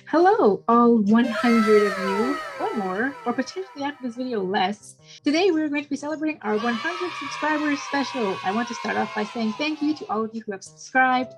Hello, all 100 of you, or more, or potentially after this video less. Today we're going to be celebrating our 100 subscribers special. I want to start off by saying thank you to all of you who have subscribed.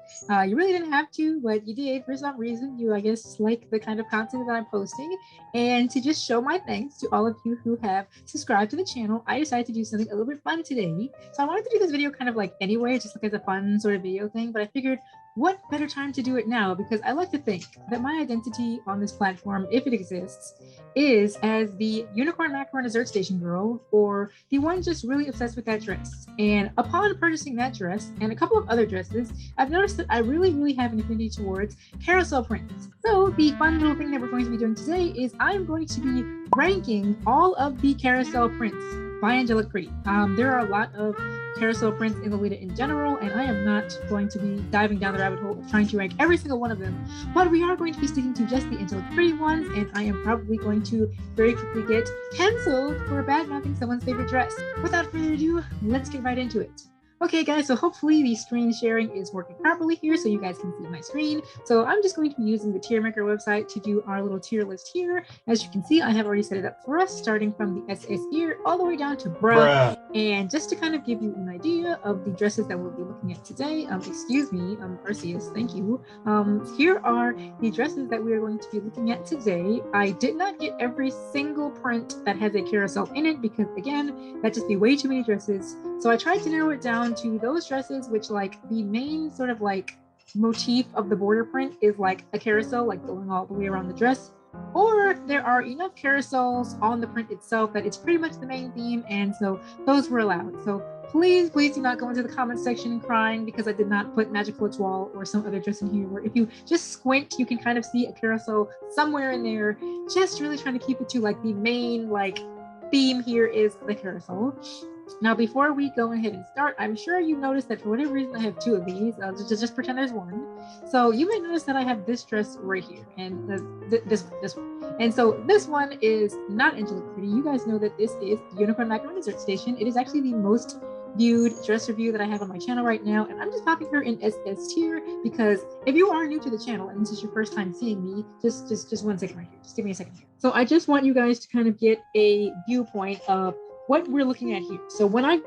You really didn't have to, but you did for some reason. You, I guess, like the kind of content that I'm posting. And to just show my thanks to all of you who have subscribed to the channel, I decided to do something a little bit fun today. So I wanted to do this video kind of like anyway, just like as a fun sort of video thing, but I figured what better time to do it now? Because I like to think that my identity on this platform, if it exists, is as the unicorn macaron dessert station girl, or the one just really obsessed with that dress. And upon purchasing that dress and a couple of other dresses, I've noticed that I really have an affinity towards carousel prints. So the fun little thing that we're going to be doing today is I'm going to be ranking all of the carousel prints by Angelic Pretty. There are a lot of carousel prints in Lolita in general, and I am not going to be diving down the rabbit hole of trying to rank every single one of them, but we are going to be sticking to just the Angelic Pretty ones, and I am probably going to very quickly get canceled for bad-mouthing someone's favorite dress. Without further ado, let's get right into it. Okay guys, so hopefully the screen sharing is working properly here so you guys can see my screen. So I'm just going to be using the tier maker website to do our little tier list here. As you can see, I have already set it up for us, starting from the SS ear all the way down to bruh. And just to kind of give you an idea of the dresses that we'll be looking at today, excuse me, Arceus, thank you. Here are the dresses that we are going to be looking at today. I did not get every single print that has a carousel in it because again, that'd just be way too many dresses. So I tried to narrow it down to those dresses which like the main sort of like motif of the border print is like a carousel like going all the way around the dress, or there are enough carousels on the print itself that it's pretty much the main theme, and so those were allowed. So please do not go into the comment section crying because I did not put Magical Étoile or some other dress in here where if you just squint you can kind of see a carousel somewhere in there. Just really trying to keep it to like the main like theme here is the carousel. Now, before we go ahead and start, I'm sure you noticed that for whatever reason I have two of these. Just pretend there's one. So you may notice that I have this dress right here, and this one. And so this one is not Angelic Pretty. You guys know that this is the Unicorn Macaron Dessert Station. It is actually the most viewed dress review that I have on my channel right now, and I'm just popping her in SS tier because if you are new to the channel and this is your first time seeing me, just 1 second right here. Just give me a second here. So I just want you guys to kind of get a viewpoint of what we're looking at here. So when I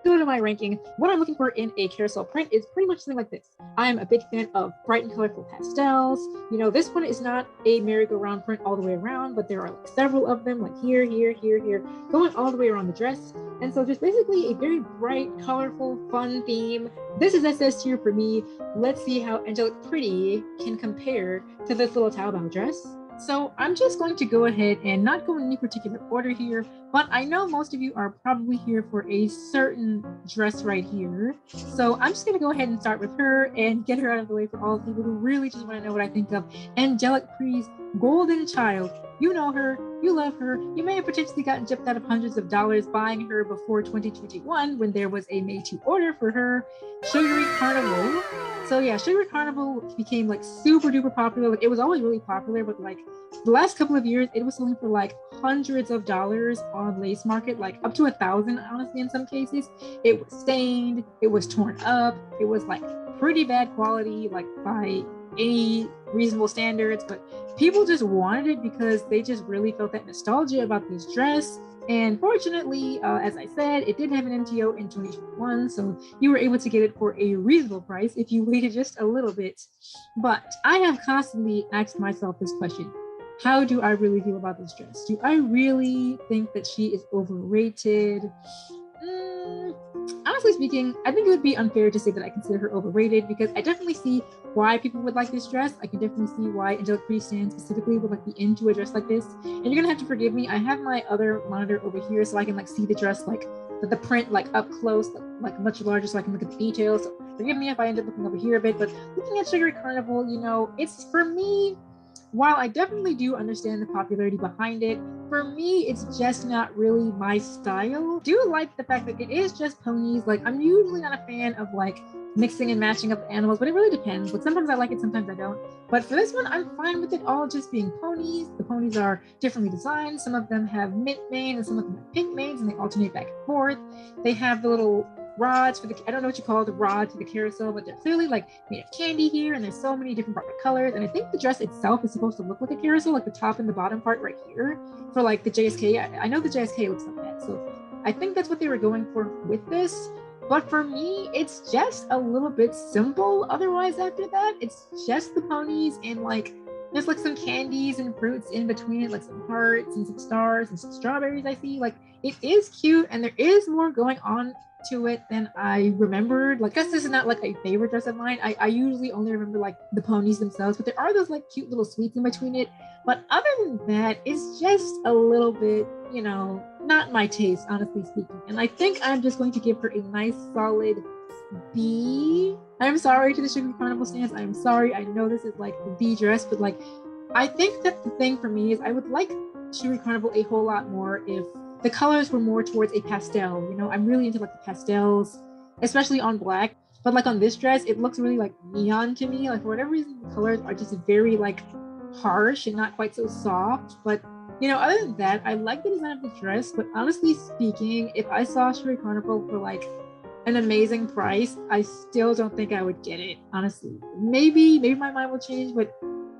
go to my ranking, what I'm looking for in a carousel print is pretty much something like this. I'm a big fan of bright and colorful pastels. You know, this one is not a merry-go-round print all the way around, but there are like several of them, like here, going all the way around the dress. And so just basically a very bright, colorful, fun theme. This is SS tier for me. Let's see how Angelic Pretty can compare to this little Taobao dress. So I'm just going to go ahead and not go in any particular order here, but I know most of you are probably here for a certain dress right here. So I'm just going to go ahead and start with her and get her out of the way for all the people who really just want to know what I think of Angelic Pretty's golden child. You know her, you love her, you may have potentially gotten gypped out of hundreds of dollars buying her before 2021 when there was a made to order for her, Sugary Carnival. So yeah, Sugary Carnival became like super duper popular. Like it was always really popular, but like the last couple of years it was selling for like hundreds of dollars on Lace Market, like up to 1,000 honestly in some cases. It was stained, it was torn up, it was like pretty bad quality like by any reasonable standards, but people just wanted it because they just really felt that nostalgia about this dress. And fortunately, as I said, it did have an MTO in 2021, so you were able to get it for a reasonable price if you waited just a little bit. But I have constantly asked myself this question: how do I really feel about this dress? Do I really think that she is overrated? Honestly speaking, I think it would be unfair to say that I consider her overrated because I definitely see why people would like this dress. I can definitely see why Angelic Pretty stands specifically would like be into a dress like this. And you're gonna have to forgive me. I have my other monitor over here so I can like see the dress like the print like up close, like much larger, so I can look at the details. So forgive me if I end up looking over here a bit, but looking at Sugary Carnival, you know, it's for me. While I definitely do understand the popularity behind it, for me, it's just not really my style. I do like the fact that it is just ponies. Like, I'm usually not a fan of like mixing and matching up the animals, but it really depends. But sometimes I like it, sometimes I don't. But for this one, I'm fine with it all just being ponies. The ponies are differently designed. Some of them have mint mane and some of them have pink manes, and they alternate back and forth. They have the little rods for the, I don't know what you call the rods for the carousel, but they're clearly like made of candy here, and there's so many different bright colors. And I think the dress itself is supposed to look like a carousel, like the top and the bottom part right here for like the JSK. I know the JSK looks like that, so I think that's what they were going for with this. But for me, it's just a little bit simple. Otherwise, after that, it's just the ponies and like there's like some candies and fruits in between it, like some hearts and some stars and some strawberries. I see, like, it is cute and there is more going on to it than I remembered. Like, I guess this is not like a favorite dress of mine. I usually only remember like the ponies themselves, but there are those like cute little sweets in between it. But other than that, it's just a little bit, you know, not my taste, honestly speaking. And I think I'm just going to give her a nice solid B. I'm sorry to the Sugar Carnival stands. I'm sorry. I know this is like the B dress, but like, I think that the thing for me is I would like Sugar Carnival a whole lot more if the colors were more towards a pastel. You know, I'm really into like the pastels, especially on black. But like on this dress, it looks really like neon to me. Like for whatever reason, the colors are just very like harsh and not quite so soft. But you know, other than that, I like the design of the dress. But honestly speaking, if I saw Sugar Carnival for like an amazing price, I still don't think I would get it, honestly. Maybe my mind will change, but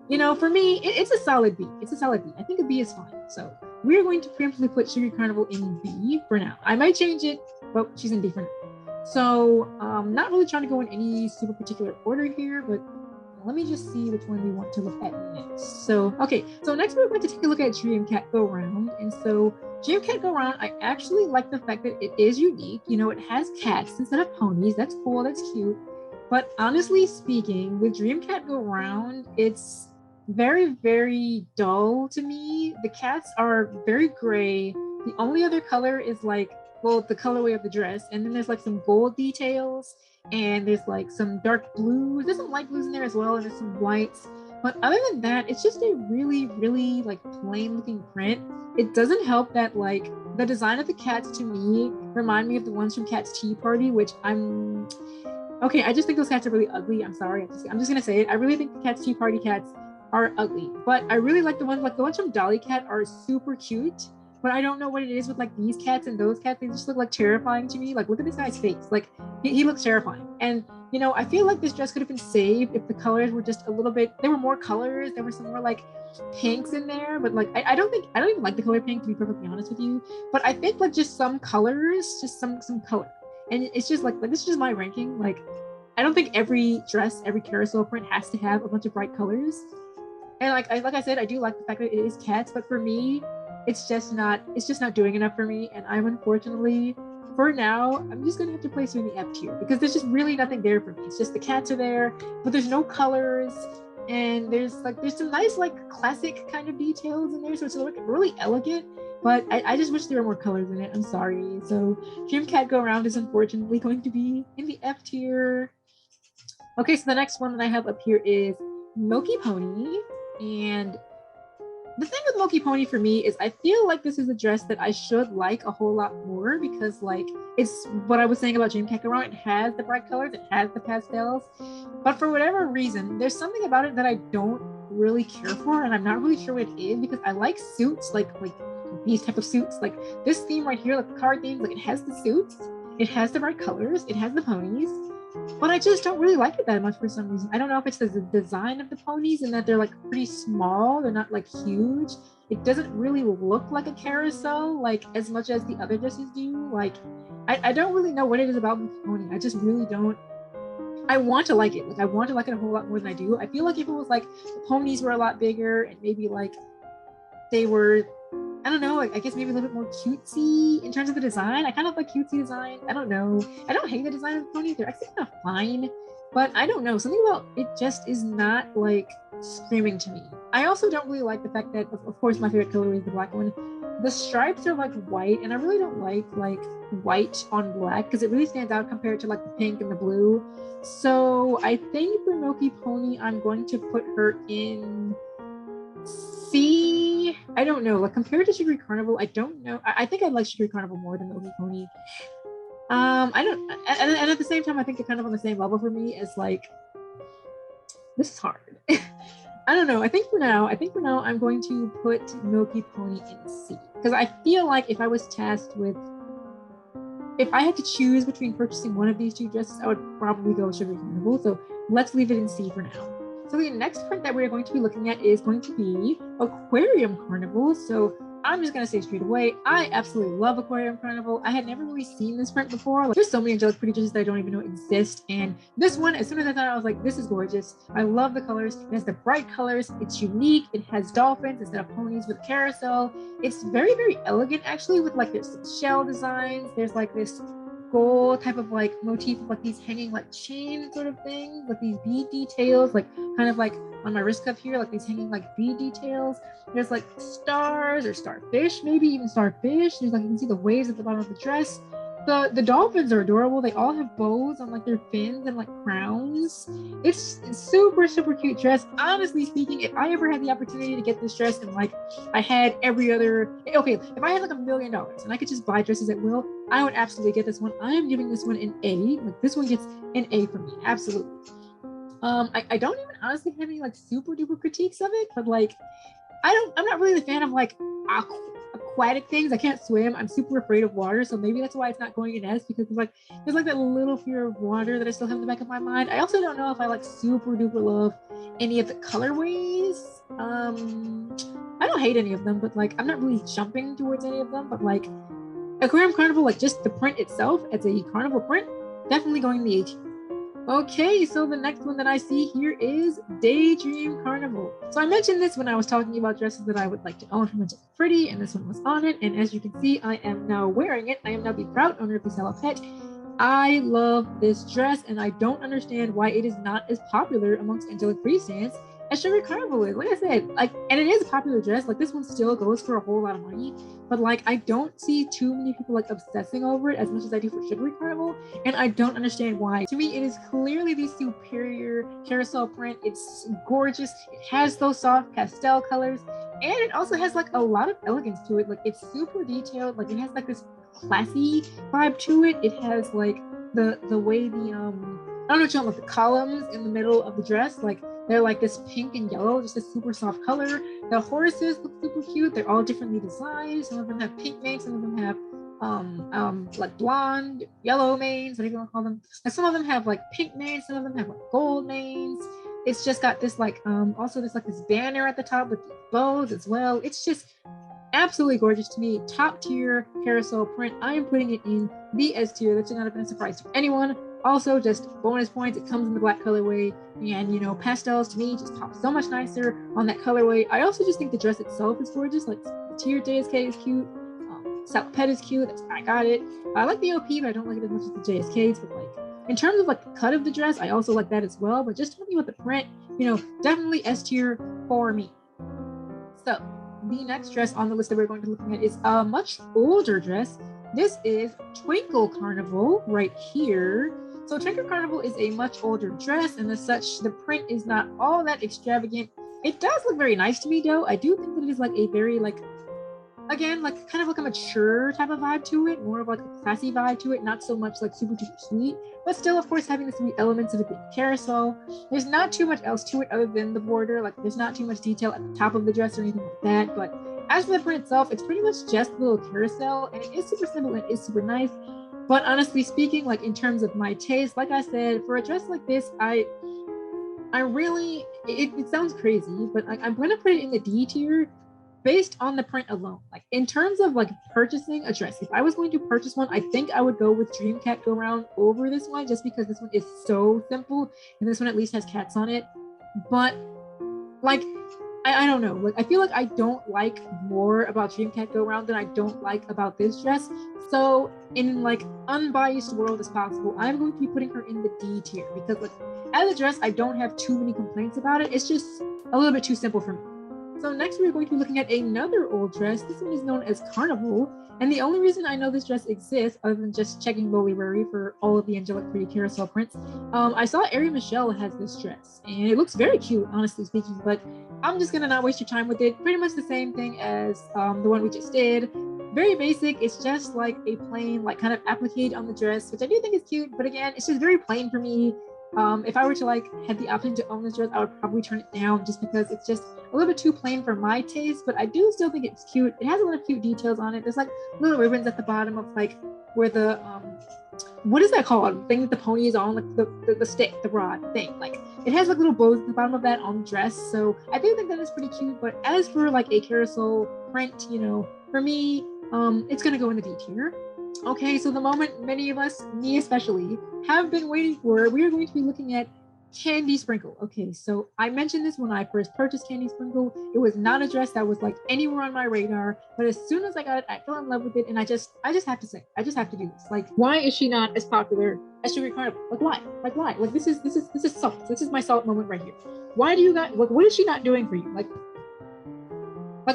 you know, for me, it's a solid B. It's a solid B. I think a B is fine. So we're going to preemptively put Sugar Carnival in B for now. I might change it, but she's in B for now. So not really trying to go in any super particular order here, but let me just see which one we want to look at next. So, okay, so next we're going to take a look at Dream Cat Go Round. And so Dream Cat Go Round, I actually like the fact that it is unique. You know, it has cats instead of ponies. That's cool, that's cute. But honestly speaking, with Dream Cat Go Round, it's very, very dull to me. The cats are very gray. The only other color is like, well, the colorway of the dress. And then there's like some gold details and there's like some dark blues. There's some light blues in there as well, and there's some whites. But other than that, it's just a really, really like plain looking print. It doesn't help that like the design of the cats to me remind me of the ones from Cat's Tea Party, which I'm okay. I just think those cats are really ugly. I'm sorry. I'm just gonna say it. I really think the Cat's Tea Party cats are ugly, but I really like the ones from Dolly Cat are super cute. But I don't know what it is with like these cats and those cats. They just look like terrifying to me. Like, look at this guy's face. Like, he looks terrifying. And you know, I feel like this dress could have been saved if the colors were just a little bit. There were more colors. There were some more like pinks in there. But like, I don't even like the color pink, to be perfectly honest with you. But I think like just some colors, just some color. And it's just like this is just my ranking. Like, I don't think every dress, every carousel print has to have a bunch of bright colors. And like I said, I do like the fact that it is cats, but for me, it's just not doing enough for me. And I'm unfortunately, for now, I'm just gonna have to place her in the F tier because there's just really nothing there for me. It's just the cats are there, but there's no colors, and there's some nice like classic kind of details in there, so it's like really elegant. But I just wish there were more colors in it. I'm sorry. So Dream Cat Go Round is unfortunately going to be in the F tier. Okay, so the next one that I have up here is Milky Pony. And the thing with Milky Pony for me is I feel like this is a dress that I should like a whole lot more because like it's what I was saying about Dream Cat Go Round. It has the bright colors, it has the pastels, but for whatever reason, there's something about it that I don't really care for, and I'm not really sure what it is because I like suits like these type of suits, like this theme right here, like the card theme. Like, it has the suits, it has the bright colors, it has the ponies. But I just don't really like it that much for some reason. I don't know if it's the design of the ponies and that they're like pretty small. They're not like huge. It doesn't really look like a carousel like as much as the other dresses do. Like, I don't really know what it is about the pony. I just really don't. I want to like it. Like, I want to like it a whole lot more than I do. I feel like if it was like the ponies were a lot bigger and maybe like they were, I don't know, like I guess maybe a little bit more cutesy in terms of the design. I kind of like cutesy design. I don't know. I don't hate the design of the ponies. They're actually kind of fine, but I don't know. Something about it just is not like screaming to me. I also don't really like the fact that, of course, my favorite color is the black one. The stripes are like white, and I really don't like white on black because it really stands out compared to like the pink and the blue. So I think for Milky Pony, I'm going to put her in C. I don't know. Like, compared to Sugar Carnival, I don't know. I think I like Sugar Carnival more than Milky Pony. I don't. And at the same time, I think they're kind of on the same level for me as like. This is hard. I don't know. I think for now, I'm going to put Milky Pony in C because I feel like if I was tasked with if I had to choose between purchasing one of these two dresses, I would probably go Sugar Carnival. So let's leave it in C for now. So the next print that we're going to be looking at is going to be Aquarium Carnival. So I'm just going to say straight away, I absolutely love Aquarium Carnival. I had never really seen this print before. Like, there's so many Angelic pretty dresses that I don't even know exist. And this one, as soon as I thought, I was like, this is gorgeous. I love the colors. It has the bright colors. It's unique. It has dolphins instead of ponies with carousel. It's very, very elegant, actually, with like there's shell designs. There's like this gold type of like motif of like these hanging like chain sort of things, like these bead details, like kind of like on my wrist cuff here, like these hanging like bead details. There's like stars or starfish, maybe even starfish. There's like, you can see the waves at the bottom of the dress. The dolphins are adorable. They all have bows on like their fins and like crowns. It's super, super cute dress. Honestly speaking, if I ever had the opportunity to get this dress and like I had every other, okay, if I had like $1 million and I could just buy dresses at will, I would absolutely get this one. I am giving this one an A. Like this one gets an A for me, absolutely. I don't even honestly have any like super duper critiques of it, but like I'm not really the fan of like aquatic things. I can't swim. I'm super afraid of water, so maybe that's why it's not going in S, because there's like that little fear of water that I still have in the back of my mind. I also don't know if I like super duper love any of the colorways. I don't hate any of them, but like I'm not really jumping towards any of them. But like Aquarium Carnival, like just the print itself as a carnival print, definitely going in the A tier. Okay, so the next one that I see here is Daydream Carnival. So I mentioned this when I was talking about dresses that I would like to own from Angelic Pretty, and this one was on it. And as you can see, I am now wearing it. I am now the proud owner of the Salopette. I love this dress, and I don't understand why it is not as popular amongst Angelic Pretty stands as Sugar Carnival is. Like I said, like, and it is a popular dress. Like this one still goes for a whole lot of money, but like I don't see too many people like obsessing over it as much as I do for Sugar Carnival, and I don't understand why. To me, it is clearly the superior carousel print. It's gorgeous. It has those soft pastel colors, and it also has like a lot of elegance to it. Like it's super detailed. Like it has like this classy vibe to it. It has like the way the I don't know what you want, like the columns in the middle of the dress, like they're like this pink and yellow, just a super soft color. The horses look super cute. They're all differently designed. Some of them have pink manes, some of them have like blonde, yellow manes, whatever you want to call them. And some of them have like pink manes, some of them have like gold manes. It's just got this like also there's like this banner at the top with bows as well. It's just absolutely gorgeous to me. Top tier carousel print. I am putting it in the S tier. That should not have been a surprise to anyone. Also, just bonus points, it comes in the black colorway, and you know, pastels to me just pop so much nicer on that colorway. I also just think the dress itself is gorgeous. Like the tier JSK is cute, Salopette is cute. I got it. I like the OP, but I don't like it as much as the JSKs. But like in terms of like the cut of the dress, I also like that as well. But just talking about the print, you know, definitely S tier for me. So the next dress on the list that we're going to be looking at is a much older dress. This is Twinkle Carnival right here. So Twinkle Carnival is a much older dress, and as such, the print is not all that extravagant. It does look very nice to me, though. I do think that it is like a very like, again, like kind of like a mature type of vibe to it, more of like a classy vibe to it, not so much like super duper sweet, but still, of course, having the sweet elements of it being carousel. There's not too much else to it other than the border. Like there's not too much detail at the top of the dress or anything like that. But as for the print itself, it's pretty much just a little carousel, and it is super simple and it is super nice. But honestly speaking, like in terms of my taste, like I said, for a dress like this, I really, it sounds crazy, but I'm going to put it in the D tier based on the print alone. Like in terms of like purchasing a dress, if I was going to purchase one, I think I would go with Dream Cat Go Round over this one, just because this one is so simple and this one at least has cats on it. But like, I don't know, like I feel like I don't like more about Dream Cat Go Round than I don't like about this dress. So in like unbiased world as possible, I'm going to be putting her in the D tier, because like as a dress, I don't have too many complaints about it. It's just a little bit too simple for me. So next we're going to be looking at another old dress. This one is known as Carnival. And the only reason I know this dress exists, other than just checking Lolita for all of the Angelic Pretty carousel prints, I saw Ari Michelle has this dress, and it looks very cute, honestly speaking, but I'm just gonna not waste your time with it. Pretty much the same thing as the one we just did. Very basic. It's just like a plain, like kind of applique on the dress, which I do think is cute, but again, it's just very plain for me. If I were to like had the option to own this dress, I would probably turn it down just because it's just a little bit too plain for my taste, but I do still think it's cute. It has a lot of cute details on it. There's like little ribbons at the bottom of like where the what is that called? The thing that the pony is on, like the stick, the rod thing. Like it has like little bows at the bottom of that on the dress. So I do think that is pretty cute. But as for like a carousel print, you know, for me, it's gonna go in the D tier. Okay, so the moment many of us, me especially, have been waiting for, we are going to be looking at Candy Sprinkle. Okay, so I mentioned this when I first purchased Candy Sprinkle. It was not a dress that was like anywhere on my radar, but as soon as I got it, I fell in love with it, and I just have to say, I just have to do this. Like, why is she not as popular as Suiyi Carnival? Like, why? Like, why? Like, this is salt. This is my salt moment right here. Why do you guys? Like, what is she not doing for you? Like,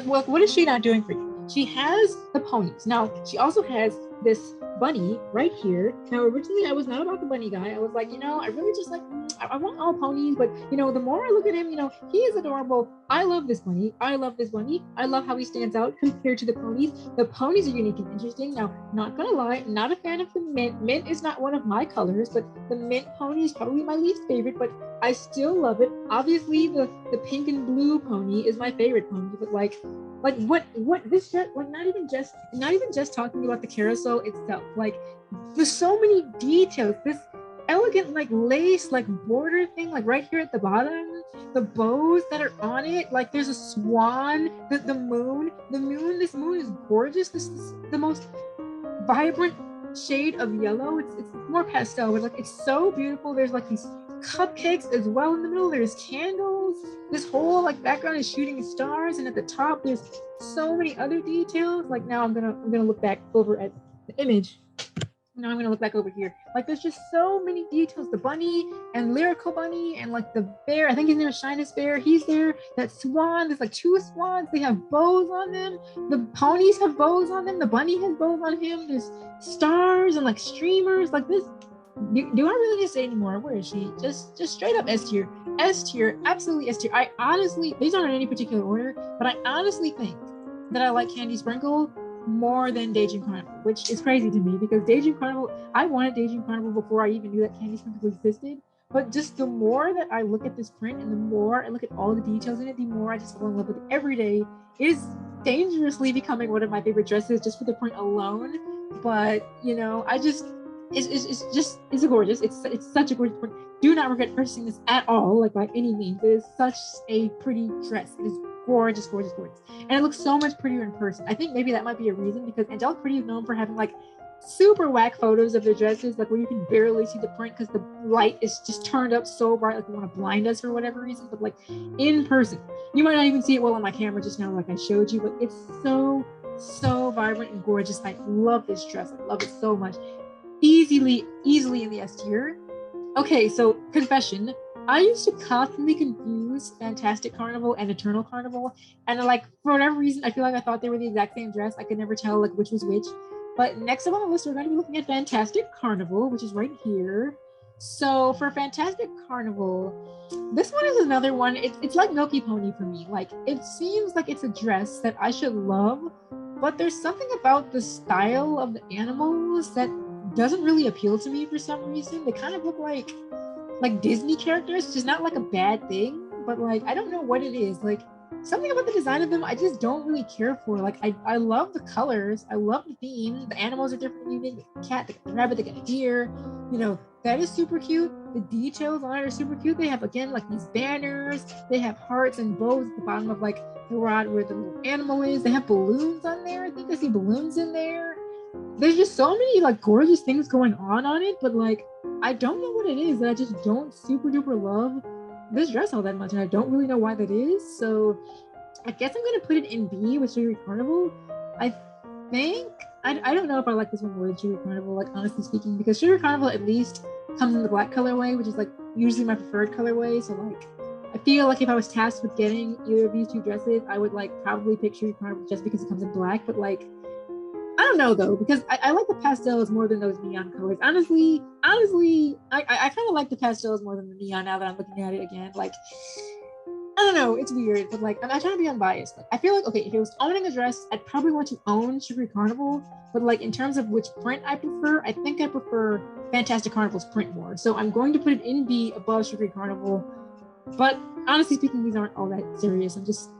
what is she not doing for you? She has the ponies. Now, she also has this bunny right here. Now, originally, I was not about the bunny guy. I was like, you know, I really just like, I want all ponies, but, you know, the more I look at him, you know, he is adorable. I love this bunny. I love this bunny. I love how he stands out compared to the ponies. The ponies are unique and interesting. Now, not gonna lie, I'm not a fan of the mint. Mint is not one of my colors, but the mint pony is probably my least favorite, but I still love it. Obviously, the pink and blue pony is my favorite pony, but like what this dress, like not even just talking about the carousel itself, like there's so many details. This elegant like lace like border thing, like right here at the bottom, the bows that are on it, like there's a swan, the moon, this moon is gorgeous. This is the most vibrant shade of yellow. It's more pastel, but like it's so beautiful. There's like these cupcakes as well in the middle. There's candles. This whole like background is shooting stars, and at the top there's so many other details. Like now I'm gonna look back over at the image. Now I'm gonna look back over here. Like there's just so many details. The bunny and Lyrical Bunny and like the bear. I think his name is Shyness Bear. He's there. That swan. There's like two swans. They have bows on them. The ponies have bows on them. The bunny has bows on him. There's stars and like streamers. Like this. Do I really need to say anymore? Where is she? Just straight up S tier. S tier. Absolutely S tier. I honestly, these aren't in any particular order, but I honestly think that I like Candy Sprinkle more than Daydream Carnival, which is crazy to me because Daydream Carnival, I wanted Daydream Carnival before I even knew that Candy Sprinkle existed. But just the more that I look at this print and the more I look at all the details in it, the more I just fall in love with it every day. It is dangerously becoming one of my favorite dresses just for the print alone. But you know, it's gorgeous. It's such a gorgeous print. Do not regret purchasing this at all, like by any means. It is such a pretty dress. It is gorgeous, gorgeous, gorgeous. And it looks so much prettier in person. I think maybe that might be a reason because Angelic Pretty is known for having like super whack photos of their dresses, like where you can barely see the print because the light is just turned up so bright, like they want to blind us for whatever reason. But like in person, you might not even see it well on my camera just now, like I showed you, but it's so vibrant and gorgeous. I love this dress. I love it so much. Easily in the S tier. Okay, so confession. I used to constantly confuse Fantastic Carnival and Eternal Carnival, and like for whatever reason, I feel like I thought they were the exact same dress. I could never tell like which was which. But next up on the list, we're going to be looking at Fantastic Carnival, which is right here. So for Fantastic Carnival, this one is another one. It's like Milky Pony for me. Like it seems like it's a dress that I should love, but there's something about the style of the animals that doesn't really appeal to me for some reason. They kind of look like Disney characters, which is not like a bad thing, but like I don't know what it is. Like something about the design of them I just don't really care for. Like I love the colors, I love the theme, the animals are different and unique. The cat, the rabbit, they got a deer, you know, that is super cute. The details on it are super cute. They have again like these banners, they have hearts and bows at the bottom of like the rod where the little animal is. They have balloons on there. I think I see balloons in there. There's just so many like gorgeous things going on it, but like I don't know what it is that I just don't super duper love this dress all that much, and I don't really know why that is. So I guess I'm gonna put it in B with Suiyi Carnival. I think I don't know if I like this one more than Suiyi Carnival, like honestly speaking, because Suiyi Carnival at least comes in the black colorway, which is like usually my preferred colorway. So like I feel like if I was tasked with getting either of these two dresses, I would like probably pick Suiyi Carnival just because it comes in black. But like I don't know though, because I like the pastels more than those neon colors. Honestly, I kind of like the pastels more than the neon now that I'm looking at it again. Like I don't know, it's weird, but like I'm trying to be unbiased. Like I feel like, okay, if it was owning a dress, I'd probably want to own Sugary Carnival, but like in terms of which print I prefer, I think I prefer Fantastic Carnival's print more. So I'm going to put it in B above Sugary Carnival, but honestly speaking, these aren't all that serious. I'm just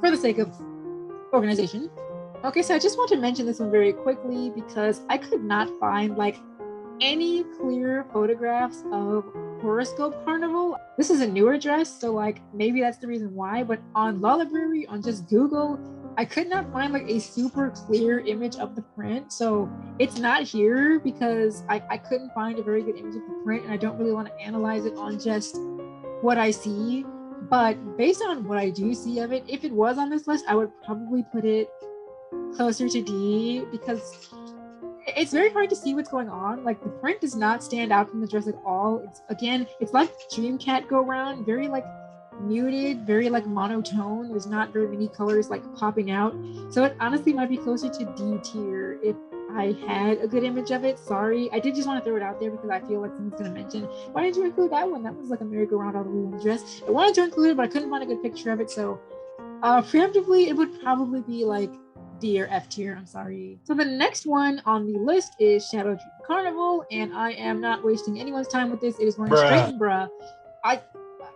for the sake of organization. Okay, so I just want to mention this one very quickly because I could not find like any clear photographs of Horoscope Carnival. This is a newer dress, so like maybe that's the reason why, but on Lullaberry, on just Google, I could not find like a super clear image of the print. So it's not here because I couldn't find a very good image of the print, and I don't really want to analyze it on just what I see. But based on what I do see of it, if it was on this list, I would probably put it closer to D because it's very hard to see what's going on. Like the print does not stand out from the dress at all. It's like Dream Cat go round, very like muted, very like monotone. There's not very many colors like popping out. So it honestly might be closer to D tier if I had a good image of it. Sorry. I did just want to throw it out there because I feel like someone's going to mention, why didn't you include that one? That was like a merry-go-round all the way in the dress. I wanted to include it, but I couldn't find a good picture of it. So preemptively, it would probably be like D or F tier. I'm sorry. So the next one on the list is Shadow Dream Carnival, and I am not wasting anyone's time with this. It is going straight in bruh.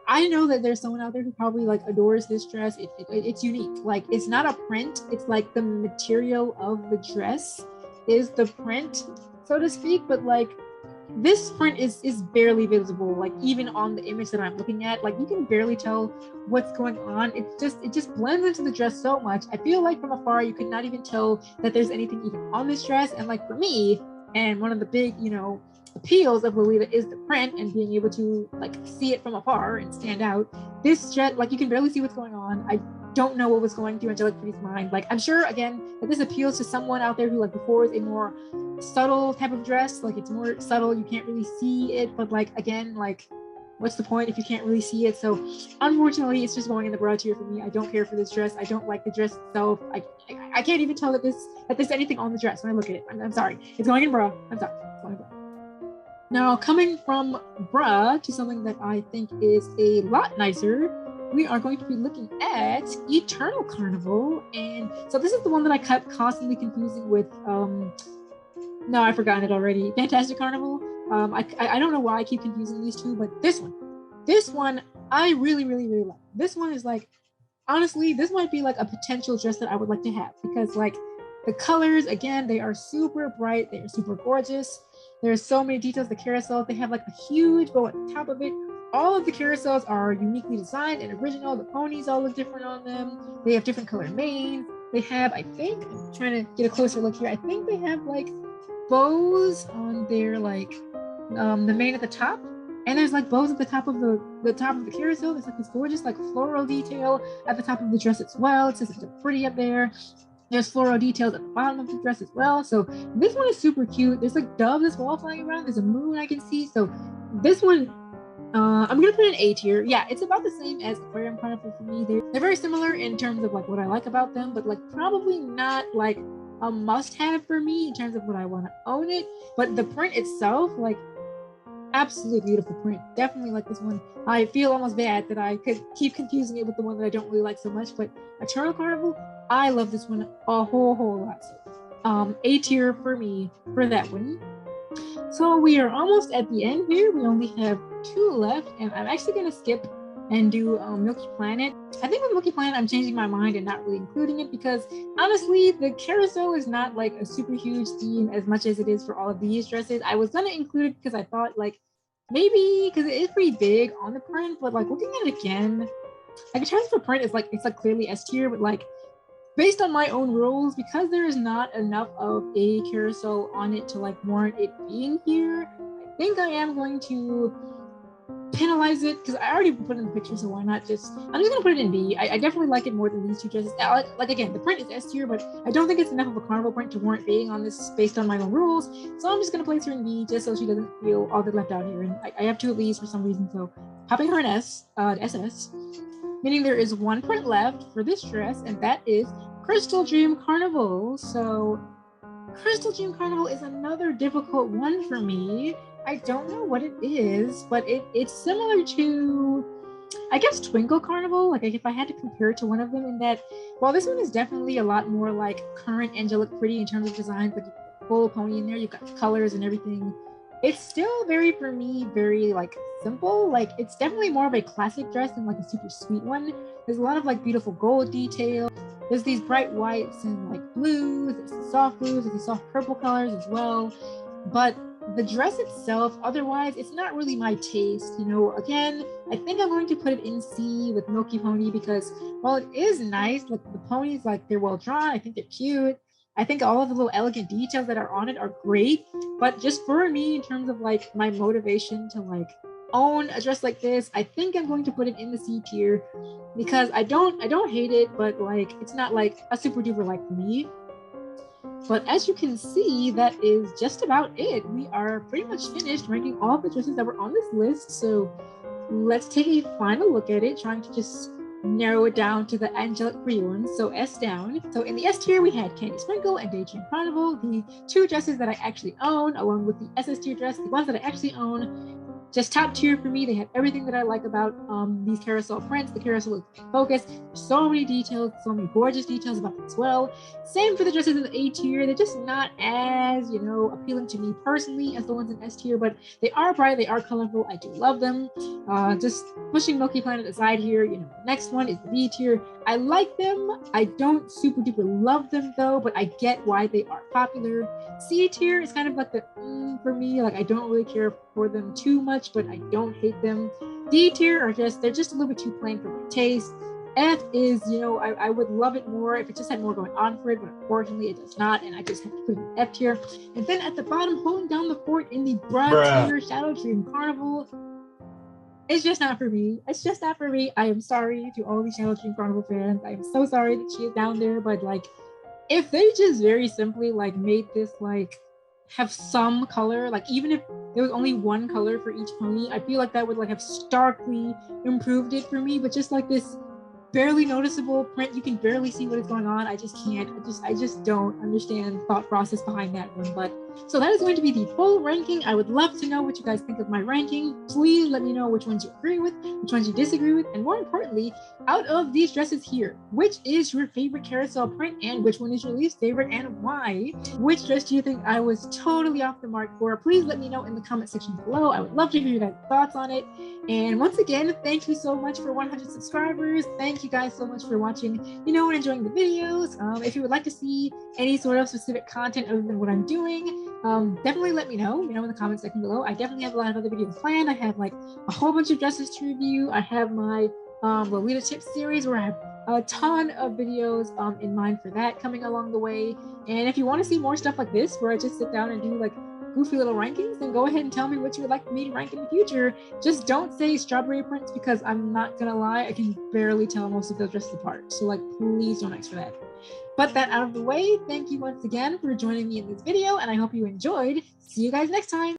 I know that there's someone out there who probably like adores this dress. It's unique. Like it's not a print. It's like the material of the dress is the print, so to speak. But like this print is barely visible. Like even on the image that I'm looking at, like you can barely tell what's going on. It just blends into the dress so much. I feel like from afar you could not even tell that there's anything even on this dress. And like for me, and one of the big, appeals of Lolita is the print and being able to like see it from afar and stand out. This dress, like you can barely see what's going on. I don't know what was going through Angelic Pretty's mind. Like I'm sure again that this appeals to someone out there who like prefers a more subtle type of dress. Like it's more subtle, you can't really see it, but like again, like what's the point if you can't really see it? So unfortunately it's just going in the broad tier for me. I don't care for this dress. I don't like the dress itself. I can't even tell that there's anything on the dress when I look at it. I'm sorry, it's going in bra. I'm sorry, it's going in bra. Now, coming from bra to something that I think is a lot nicer, we are going to be looking at Eternal Carnival. And so this is the one that I kept constantly confusing with, no, I've forgotten it already, Fantastic Carnival. I don't know why I keep confusing these two, but this one, I really, really, really like. This one is like, honestly, this might be like a potential dress that I would like to have because like the colors, again, they are super bright, they are super gorgeous. There's so many details. The carousels, they have like a huge bow at the top of it. All of the carousels are uniquely designed and original. The ponies all look different on them. They have different colored manes. They have, I think, I'm trying to get a closer look here. I think they have like bows on their like the mane at the top. And there's like bows at the top of the top of the carousel. There's like this gorgeous like floral detail at the top of the dress as well. It says it's pretty up there. There's floral details at the bottom of the dress as well. So this one is super cute. There's like doves as well flying around. There's a moon I can see. So this one, I'm gonna put an A tier. Yeah, it's about the same as Aquarium Carnival for me. They're very similar in terms of like what I like about them, but like probably not like a must-have for me in terms of what I want to own it. But the print itself, like absolutely beautiful print. Definitely like this one. I feel almost bad that I could keep confusing it with the one that I don't really like so much, but Eternal Carnival, I love this one a whole lot. So, A tier for me for that one. So we are almost at the end here. We only have 2 left, and I'm actually gonna skip and do Milky Planet. I think with Milky Planet, I'm changing my mind and not really including it because honestly, the carousel is not like a super huge theme as much as it is for all of these dresses. I was gonna include it because I thought like maybe because it is pretty big on the print, but like looking at it again, like in terms of print, it's like clearly S tier, but like based on my own rules, because there is not enough of a carousel on it to like warrant it being here, I think I am going to penalize it because I already put in the picture, so why not I'm just gonna put it in B. I definitely like it more than these two dresses. Like again, the print is S tier, but I don't think it's enough of a carnival print to warrant being on this based on my own rules. So I'm just gonna place her in B just so she doesn't feel all that left out here. And I have 2 of these for some reason, so popping her in S, SS, meaning there is 1 print left for this dress, and that is Crystal Dream Carnival. So Crystal Dream Carnival is another difficult one for me. I don't know what it is, but it's similar to I guess Twinkle Carnival, like if I had to compare it to one of them in that, while this one is definitely a lot more like current Angelic pretty in terms of design, but full pony in there, you've got the colors and everything. It's still very, for me, very like simple. Like it's definitely more of a classic dress than like a super sweet one. There's a lot of like beautiful gold detail. There's these bright whites and like blues, there's the soft blues, there's the soft purple colors as well. But the dress itself, otherwise, it's not really my taste. You know, again, I think I'm going to put it in C with Milky Pony because while it is nice, like the ponies, like they're well drawn, I think they're cute. I think all of the little elegant details that are on it are great. But just for me, in terms of like my motivation to like own a dress like this, I think I'm going to put it in the C tier because I don't hate it, but like it's not like a super duper like for me. But as you can see, that is just about it. We are pretty much finished ranking all of the dresses that were on this list. So let's take a final look at it, trying to just narrow it down to the Angelic pretty ones. So S down. So in the S tier, we had Candy Sprinkle and Daydream Carnival, the two dresses that I actually own, along with the SS tier dress, the ones that I actually own. Just top tier for me. They have everything that I like about these carousel prints. The carousel is focused. So many details, so many gorgeous details about them as well. Same for the dresses in the A tier. They're just not as, you know, appealing to me personally as the ones in S tier, but they are bright, they are colorful. I do love them. Just pushing Milky Planet aside here, you know, the next one is the B tier. I like them. I don't super duper love them though, but I get why they are popular. C tier is kind of like the for me. Like I don't really care for them too much, but I don't hate them. D tier are just, they're just a little bit too plain for my taste. F is, you know, I would love it more if it just had more going on for it, but unfortunately it does not, and I just have to put it in F tier. And then at the bottom, holding down the fort in the bruh tier, Shadow Dream Carnival. It's just not for me. It's just not for me. I am sorry to all these Shadow Dream Carnival fans. I am so sorry that she is down there, but like, if they just very simply like made this like have some color, like even if there was only one color for each pony, I feel like that would like have starkly improved it for me. But just like this barely noticeable print, you can barely see what is going on. I just can't. I just don't understand thought process behind that one. But so that is going to be the full ranking. I would love to know what you guys think of my ranking. Please let me know which ones you agree with, which ones you disagree with, and more importantly, out of these dresses here, which is your favorite carousel print and which one is your least favorite and why? Which dress do you think I was totally off the mark for? Please let me know in the comment section below. I would love to hear your guys' thoughts on it. And once again, thank you so much for 100 subscribers. Thank you guys so much for watching, you know, and enjoying the videos. If you would like to see any sort of specific content other than what I'm doing, definitely let me know, you know, in the comment section below. I definitely have a lot of other videos planned. I have like a whole bunch of dresses to review. I have my Lolita tips series where I have a ton of videos in mind for that coming along the way. And if you want to see more stuff like this, where I just sit down and do like goofy little rankings, then go ahead and tell me what you would like me to rank in the future. Just don't say strawberry prints because I'm not gonna lie, I can barely tell most of those dresses apart. So like, please don't ask for that. But that out of the way, thank you once again for joining me in this video, and I hope you enjoyed. See you guys next time.